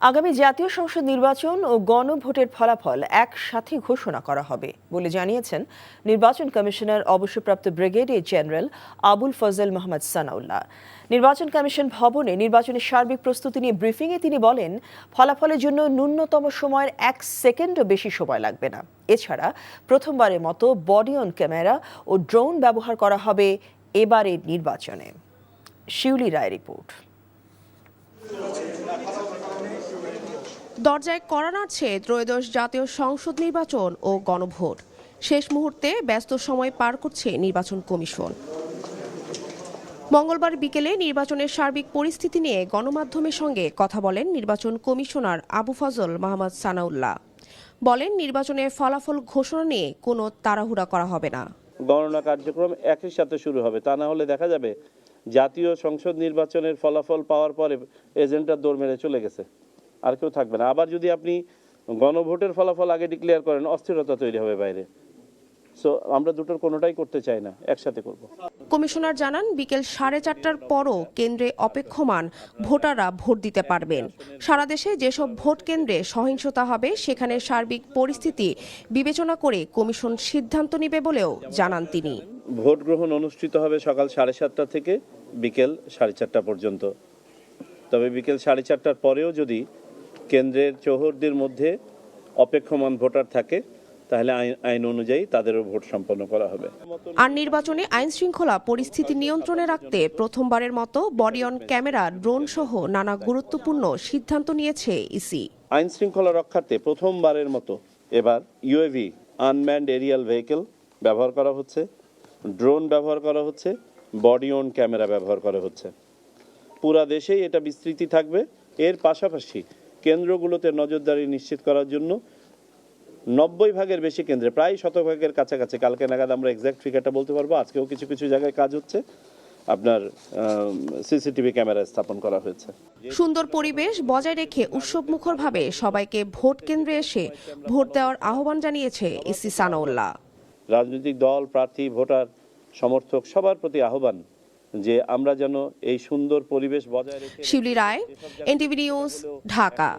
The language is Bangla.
আগামী জাতীয় সংসদ নির্বাচন ও গণভোটের ফলাফল একসাথে ঘোষণা করা হবে বলে জানিয়েছেন নির্বাচন কমিশনার অবসরপ্রাপ্ত ব্রিগেডিয়ার জেনারেল আবুল ফজল মোহাম্মদ সানাউল্লাহ। নির্বাচন কমিশন ভবনে নির্বাচনের সার্বিক প্রস্তুতি নিয়ে ব্রিফিংয়ে তিনি বলেন, ফলাফলের জন্য ন্যূনতম সময়ের 1 সেকেন্ডও বেশি সময় লাগবে না। এছাড়া প্রথমবারের মতো বডি অন ক্যামেরা ও ড্রোন ব্যবহার করা হবে এবারের নির্বাচনে। শিউলি রায় রিপোর্ট। দরজায় কড়া নাড়ছে ত্রয়োদশ জাতীয় সংসদ নির্বাচন ও গণভোট। শেষ মুহূর্তে ব্যস্ত সময় পার করছে নির্বাচন কমিশন। মঙ্গলবার বিকেলে নির্বাচনের সার্বিক পরিস্থিতি নিয়ে গণমাধ্যমের সঙ্গে কথা বলেন নির্বাচন কমিশনার আবু ফজল মোহাম্মদ সানাউল্লাহ। বলেন, নির্বাচনের ফলাফল ঘোষণা নিয়ে কোনো তাড়াহুড়া করা হবে না। গণনা কার্যক্রম একই সাথে শুরু হবে, তা না হলে দেখা যাবে জাতীয় সংসদ নির্বাচনের ফলাফল পাওয়ার পরে এজেন্টরা দৌড় মেরে চলে গেছে, আর কেউ থাকবে না। আবার যদি আপনি গণভোটের ফলাফল আগে ডিক্লেয়ার করেন, অস্থিরতা তৈরি হবে বাইরে। সো আমরা দুটোর কোনোটাই করতে চাই না, একসাথে করব। কমিশনার জানান, বিকেল 4:30টার পরও কেন্দ্রে অপেক্ষমান ভোটাররা ভোট দিতে পারবেন। সারা দেশে যেসব ভোট কেন্দ্রে সহিংসতা হবে সেখানে সার্বিক পরিস্থিতি বিবেচনা করে কমিশন সিদ্ধান্ত নেবে বলেও জানান তিনি। ভোট গ্রহণ অনুষ্ঠিত হবে সকাল 7:30 থেকে বিকেল 4:30 পর্যন্ত। তবে বিকেল 4:30টার পরেও যদি কেন্দ্রের চৌহদ্দির মধ্যে অপেক্ষমান ভোটার থাকে, তাহলে আইন অনুযায়ী তাদেরও ভোট সম্পন্ন করা হবে। আর নির্বাচনে আইন শৃঙ্খলা পরিস্থিতি নিয়ন্ত্রণে রাখতে প্রথমবারের মতো বডি অন ক্যামেরা, ড্রোন সহ নানা গুরুত্বপূর্ণ সিদ্ধান্ত নিয়েছে ইসি। আইন শৃঙ্খলা রক্ষার্থে প্রথমবারের মতো এবার ইউএভি, আনম্যান্ড এরিয়াল ভেহিকেল ব্যবহার করা হচ্ছে, ড্রোন ব্যবহার করা হচ্ছে, বডি অন ক্যামেরা ব্যবহার করা হচ্ছে। পুরা দেশেই এটা বিস্তৃতি থাকবে। এর পাশাপাশি কেন্দ্রগুলোতে নজরদারি নিশ্চিত করার জন্য 90 ভাগের বেশি কেন্দ্রে, প্রায় 100 ভাগের কাছাকাছি, কালকে নাগাদ আমরা এক্সাক্ট ফিগারটা বলতে পারবো, আজকেও কিছু কিছু জায়গায় কাজ হচ্ছে, আপনার সিসিটিভি ক্যামেরা স্থাপন করা হয়েছে। সুন্দর পরিবেশ বজায় রেখে উৎসবমুখরভাবে সবাইকে ভোট কেন্দ্রে এসে ভোট দেওয়ার আহ্বান জানিয়েছে ইসি সানাউল্লাহ। রাজনৈতিক দল, প্রার্থী, ভোটার, সমর্থক সবার প্রতি আহ্বান যে আমরা যেন এই সুন্দর পরিবেশ বজায় রেখে। শিউলি রায়, এনটিভি নিউজ, ঢাকা।